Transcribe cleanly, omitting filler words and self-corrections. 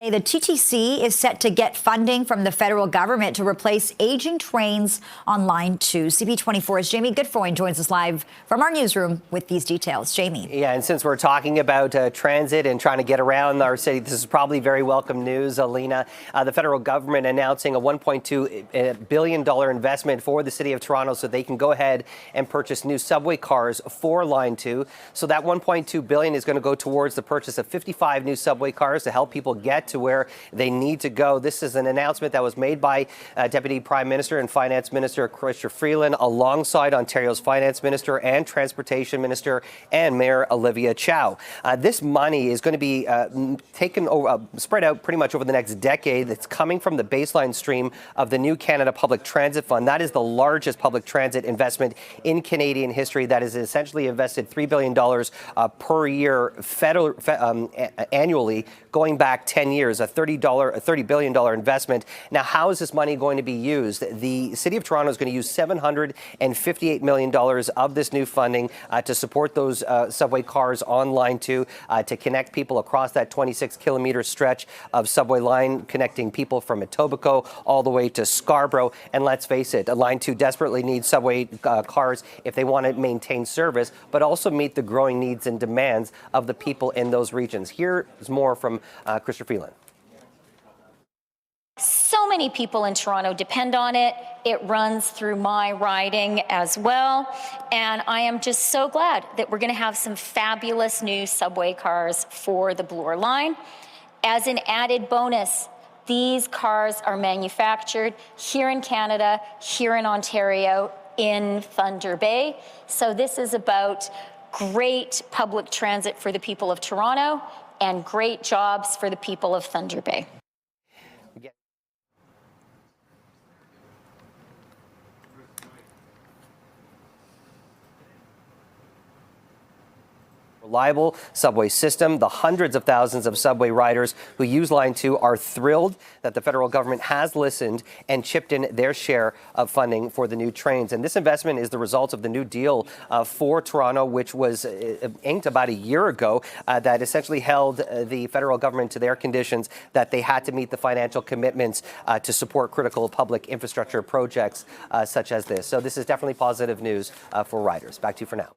The TTC is set to get funding from the federal government to replace aging trains on Line 2. CP24's Jamie Goodfoy joins us live from our newsroom with these details. Jamie. Yeah, and since we're talking about transit and trying to get around our city, this is probably very welcome news, Alina. The federal government announcing a $1.2 billion investment for the city of Toronto so they can go ahead and purchase new subway cars for Line 2. So that $1.2 billion is going to go towards the purchase of 55 new subway cars to help people get to where they need to go. This is an announcement that was made by Deputy Prime Minister and Finance Minister Chrystia Freeland alongside Ontario's Finance Minister and Transportation Minister and Mayor Olivia Chow. This money is going to be spread out pretty much over the next decade. It's coming from the baseline stream of the New Canada Public Transit Fund. That is the largest public transit investment in Canadian history. That is essentially invested $3 billion per year annually going back 10 years, a $30 billion investment. Now, how is this money going to be used? The City of Toronto is going to use $758 million of this new funding to support those subway cars on Line 2, to connect people across that 26-kilometer stretch of subway line, connecting people from Etobicoke all the way to Scarborough. And let's face it, Line 2 desperately needs subway cars if they want to maintain service, but also meet the growing needs and demands of the people in those regions. Here is more from Chrystia Freeland. So many people in Toronto depend on it. It runs through my riding as well. And I am just so glad that we're going to have some fabulous new subway cars for the Bloor line. As an added bonus, these cars are manufactured here in Canada, here in Ontario, in Thunder Bay. So this is about great public transit for the people of Toronto and great jobs for the people of Thunder Bay. Reliable subway system. The hundreds of thousands of subway riders who use Line 2 are thrilled that the federal government has listened and chipped in their share of funding for the new trains. And this investment is the result of the new deal for Toronto, which was inked about a year ago, that essentially held the federal government to their conditions that they had to meet the financial commitments to support critical public infrastructure projects such as this. So this is definitely positive news for riders. Back to you for now.